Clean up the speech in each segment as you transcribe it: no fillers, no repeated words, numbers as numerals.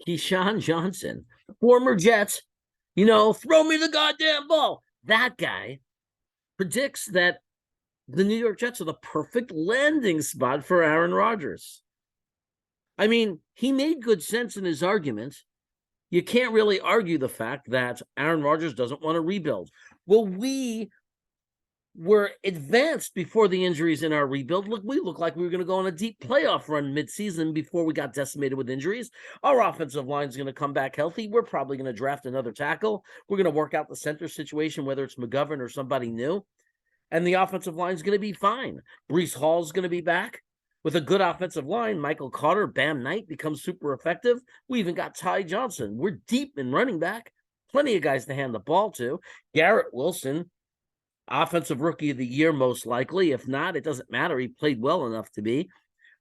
Keyshawn Johnson, former Jets, throw me the goddamn ball. That guy predicts that the New York Jets are the perfect landing spot for Aaron Rodgers. I mean, he made good sense in his argument. You can't really argue the fact that Aaron Rodgers doesn't want to rebuild. Well, we were advanced before the injuries in our rebuild. Look, we looked like we were going to go on a deep playoff run midseason before we got decimated with injuries. Our offensive line is going to come back healthy. We're probably going to draft another tackle. We're going to work out the center situation, whether it's McGovern or somebody new. And the offensive line is going to be fine. Breece Hall is going to be back. With a good offensive line, Michael Carter, Bam Knight becomes super effective. We even got Ty Johnson. We're deep in running back. Plenty of guys to hand the ball to. Garrett Wilson, offensive rookie of the year, most likely. If not, it doesn't matter. He played well enough to be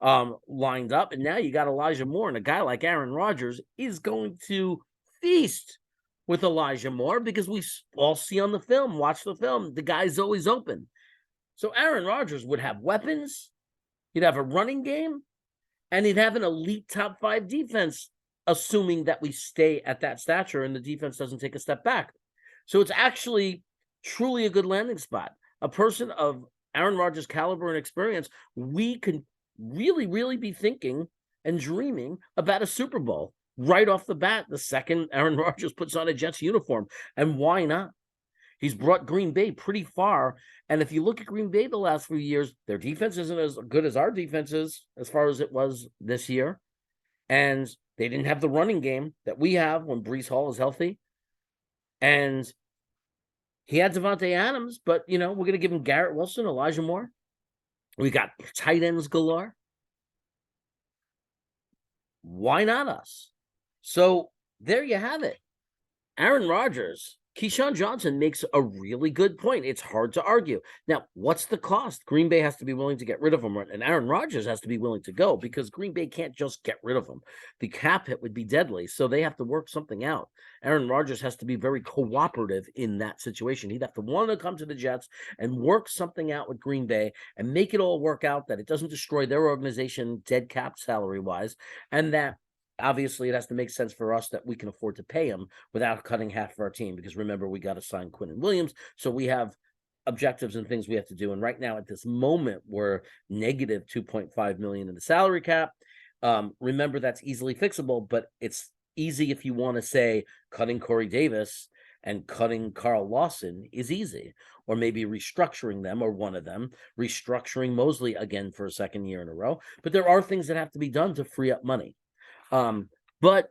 lined up. And now you got Elijah Moore, and a guy like Aaron Rodgers is going to feast with Elijah Moore because we all see on the film, watch the film, the guy's always open. So Aaron Rodgers would have weapons. He'd have a running game, and he'd have an elite top 5 defense, assuming that we stay at that stature and the defense doesn't take a step back. So it's actually truly a good landing spot. A person of Aaron Rodgers' caliber and experience, we can really, really be thinking and dreaming about a Super Bowl right off the bat the second Aaron Rodgers puts on a Jets uniform. And why not? He's brought Green Bay pretty far. And if you look at Green Bay the last few years, their defense isn't as good as our defense is as far as it was this year. And they didn't have the running game that we have when Breece Hall is healthy. And he had Devontae Adams, but, we're going to give him Garrett Wilson, Elijah Moore. We got tight ends galore. Why not us? So there you have it. Aaron Rodgers. Keyshawn Johnson makes a really good point. It's hard to argue. Now, what's the cost? Green Bay has to be willing to get rid of him, and Aaron Rodgers has to be willing to go because Green Bay can't just get rid of him. The cap hit would be deadly, so they have to work something out. Aaron Rodgers has to be very cooperative in that situation. He'd have to want to come to the Jets and work something out with Green Bay and make it all work out, that it doesn't destroy their organization dead cap salary-wise, and that obviously, it has to make sense for us that we can afford to pay him without cutting half of our team. Because remember, we got to sign Quinn and Williams. So we have objectives and things we have to do. And right now, at this moment, we're negative $2.5 million in the salary cap. Remember, that's easily fixable, but it's easy if you want to say cutting Corey Davis and cutting Carl Lawson is easy. Or maybe restructuring them, or one of them, restructuring Mosley again for a second year in a row. But there are things that have to be done to free up money. But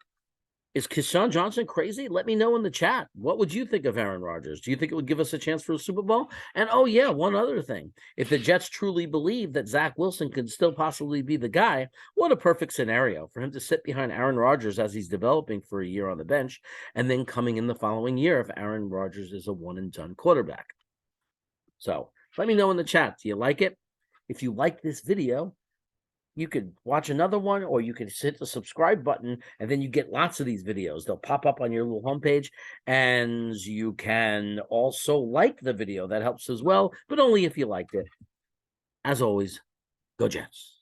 is Keyshawn Johnson crazy? Let me know in the chat. What would you think of Aaron Rodgers? Do you think it would give us a chance for a Super Bowl? And oh yeah, one other thing. If the Jets truly believe that Zach Wilson could still possibly be the guy, what a perfect scenario for him to sit behind Aaron Rodgers as he's developing for a year on the bench, and then coming in the following year if Aaron Rodgers is a one-and-done quarterback. So let me know in the chat. Do you like it? If you like this video, you could watch another one, or you can hit the subscribe button, and then you get lots of these videos. They'll pop up on your little homepage, and you can also like the video. That helps as well, but only if you liked it. As always, go Jets.